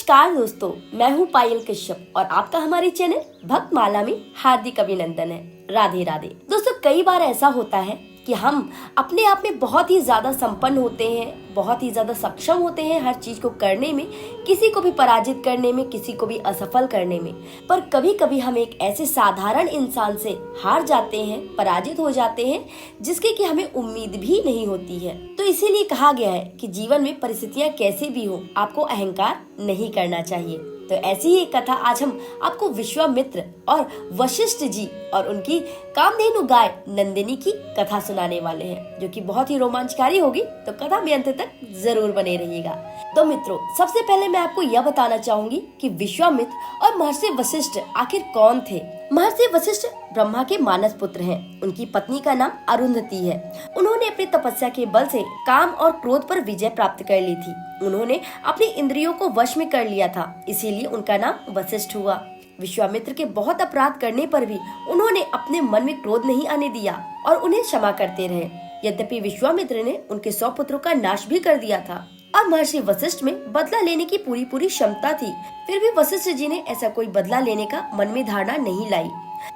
नमस्कार दोस्तों, मैं हूँ पायल कश्यप और आपका हमारे चैनल भक्तमाला में हार्दिक अभिनंदन है। राधे राधे। दोस्तों, कई बार ऐसा होता है कि हम अपने आप में बहुत ही ज्यादा संपन्न होते हैं, बहुत ही ज्यादा सक्षम होते हैं हर चीज को करने में, किसी को भी पराजित करने में, किसी को भी असफल करने में। पर कभी कभी हम एक ऐसे साधारण इंसान से हार जाते हैं, पराजित हो जाते हैं, जिसके कि हमें उम्मीद भी नहीं होती है। तो इसीलिए कहा गया है कि जीवन में परिस्थितियां कैसे भी हो, आपको अहंकार नहीं करना चाहिए। तो ऐसी ही एक कथा आज हम आपको विश्वामित्र और वशिष्ठ जी और उनकी कामधेनु गाय नंदिनी की कथा सुनाने वाले हैं, जो कि बहुत ही रोमांचकारी होगी। तो कथा में अंत तक जरूर बने रहिएगा। तो मित्रों, सबसे पहले मैं आपको यह बताना चाहूंगी कि विश्वामित्र और महर्षि वशिष्ठ आखिर कौन थे। महर्षि वशिष्ठ ब्रह्मा के मानस पुत्र हैं। उनकी पत्नी का नाम अरुंधति है। उन्होंने अपनी तपस्या के बल से काम और क्रोध पर विजय प्राप्त कर ली थी। उन्होंने अपनी इंद्रियों को वश में कर लिया था, इसीलिए उनका नाम वशिष्ठ हुआ। विश्वामित्र के बहुत अपराध करने पर भी उन्होंने अपने मन में क्रोध नहीं आने दिया और उन्हें क्षमा करते रहे। यद्यपि विश्वामित्र ने उनके 100 पुत्रों का नाश भी कर दिया था और महर्षि वशिष्ठ में बदला लेने की पूरी क्षमता थी, फिर भी वशिष्ठ जी ने ऐसा कोई बदला लेने का मन में धारणा नहीं लाई।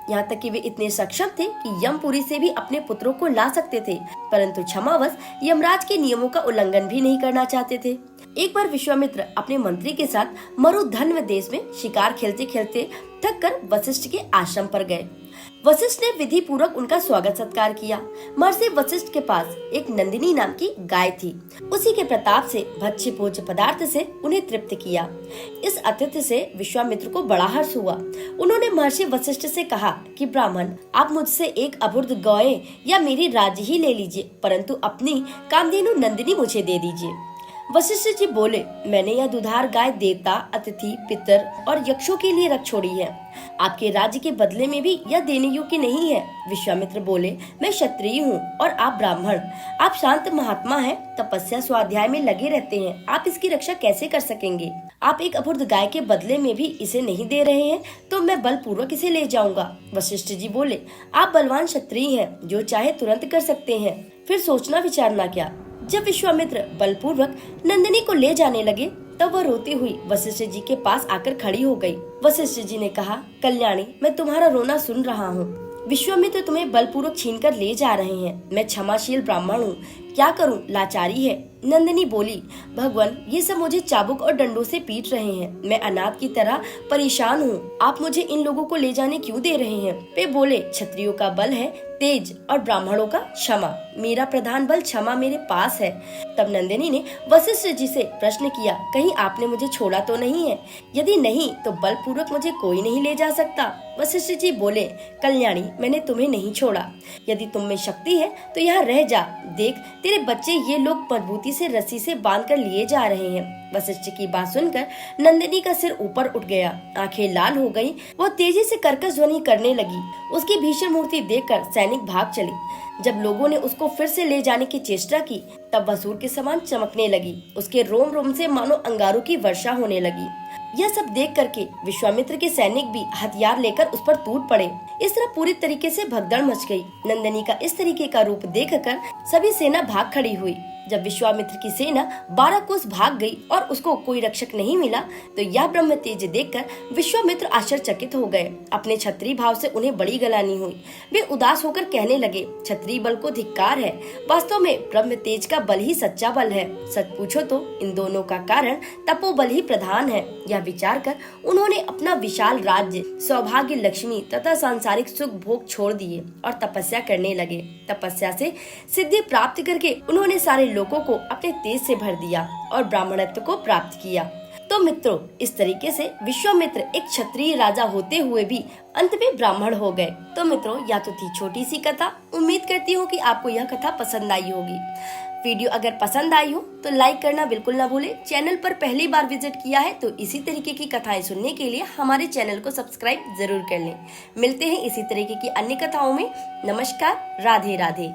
यहाँ तक कि वे इतने सक्षम थे कि यमपुरी से भी अपने पुत्रों को ला सकते थे, परंतु क्षमावश यमराज के नियमों का उल्लंघन भी नहीं करना चाहते थे। एक बार विश्वामित्र अपने मंत्री के साथ मरुधन्व देश में शिकार खेलते खेलते थक कर वशिष्ठ के आश्रम पर गए। वशिष्ठ ने विधि पूर्वक उनका स्वागत सत्कार किया। महर्षि वशिष्ठ के पास एक नंदिनी नाम की गाय थी। उसी के प्रताप से भक्ष्य भोज्य पदार्थ से उन्हें तृप्त किया। इस अतिथि से विश्वामित्र को बड़ा हर्ष हुआ। उन्होंने महर्षि वशिष्ठ से कहा कि ब्राह्मण, आप मुझसे एक अबुर्द गाय या मेरी राज्य ही ले लीजिए, परंतु अपनी कामधेनु नंदिनी मुझे दे दीजिए। वशिष्ठ जी बोले, मैंने यह दुधार गाय देवता, अतिथि, पितर और यक्षों के लिए रख छोड़ी है। आपके राज्य के बदले में भी यह देने योग्य नहीं है। विश्वामित्र बोले, मैं क्षत्रिय हूँ और आप ब्राह्मण। आप शांत महात्मा हैं, तपस्या स्वाध्याय में लगे रहते हैं। आप इसकी रक्षा कैसे कर सकेंगे? आप एक अबुर्द गाय के बदले में भी इसे नहीं दे रहे हैं, तो मैं बलपूर्वक इसे ले जाऊंगा। वशिष्ठ जी बोले, आप बलवान क्षत्रिय हैं, जो चाहे तुरंत कर सकते हैं, फिर सोचना विचारना क्या। जब विश्वामित्र बलपूर्वक नंदिनी को ले जाने लगे, तब वह रोती हुई वशिष्ठ जी के पास आकर खड़ी हो गई। वशिष्ठ जी ने कहा, कल्याणी, मैं तुम्हारा रोना सुन रहा हूँ। विश्वामित्र तुम्हें बलपूर्वक छीनकर ले जा रहे हैं। मैं क्षमाशील ब्राह्मण हूँ, क्या करूँ, लाचारी है। नंदिनी बोली, भगवान, ये सब मुझे चाबुक और डंडों से पीट रहे हैं। मैं अनाथ की तरह परेशान हूँ। आप मुझे इन लोगों को ले जाने क्यों दे रहे हैं? वे बोले, क्षत्रियों का बल है तेज और ब्राह्मणों का क्षमा। मेरा प्रधान बल क्षमा मेरे पास है। तब नंदिनी ने वशिष्ठ जी से प्रश्न किया, कहीं आपने मुझे छोड़ा तो नहीं है? यदि नहीं, तो बलपूर्वक मुझे कोई नहीं ले जा सकता। वशिष्ठ जी बोले, कल्याणी, मैंने तुम्हें नहीं छोड़ा। यदि तुम में शक्ति है तो यहाँ रह जा। देख, तेरे बच्चे ये लोग मजबूती से रस्सी से बांध कर लिए जा रहे हैं। वशिष्ठ की बात सुनकर नंदिनी का सिर ऊपर उठ गया, आंखें लाल हो गई। वह तेजी से कर्कश ध्वनि करने लगी। उसकी भीषण मूर्ति देखकर सैनिक भाग चले। जब लोगों ने उसको फिर से ले जाने की चेष्टा की, तब वह सूर्य के समान चमकने लगी। उसके रोम रोम से मानो अंगारों की वर्षा होने लगी। यह सब देख करके विश्वामित्र के सैनिक भी हथियार लेकर उस पर टूट पड़े। इस तरह पूरी तरीके से भगदड़ मच गई। नंदिनी का इस तरीके का रूप देखकर सभी सेना भाग खड़ी हुई। जब विश्वामित्र की सेना 12 कोस भाग गई और उसको कोई रक्षक नहीं मिला, तो यह ब्रह्म तेज देखकर विश्वामित्र आश्चर्यचकित हो गए। अपने क्षत्रिय भाव से उन्हें बड़ी गलानी हुई। वे उदास होकर कहने लगे, क्षत्रिय बल को धिक्कार है। वास्तव में ब्रह्म तेज का बल ही सच्चा बल है। सच पूछो तो इन दोनों का कारण तपोबल ही प्रधान है। यह विचार कर उन्होंने अपना विशाल राज्य, सौभाग्य, लक्ष्मी तथा सांसारिक सुख भोग छोड़ दिए और तपस्या करने लगे। तपस्या से सिद्धि प्राप्त करके उन्होंने सारे लोगों को अपने तेज से भर दिया और ब्राह्मणत्व को प्राप्त किया। तो मित्रों, इस तरीके से विश्वामित्र एक क्षत्रिय राजा होते हुए भी अंत में ब्राह्मण हो गए। तो मित्रों, यह तो थी छोटी सी कथा। उम्मीद करती हूँ कि आपको यह कथा पसंद आई होगी। वीडियो अगर पसंद आई हो तो लाइक करना बिल्कुल ना भूलें। चैनल पर पहली बार विजिट किया है तो इसी तरीके की कथाएं सुनने के लिए हमारे चैनल को सब्सक्राइब जरूर कर लें। मिलते हैं इसी तरीके की अन्य कथाओं में। नमस्कार, राधे राधे।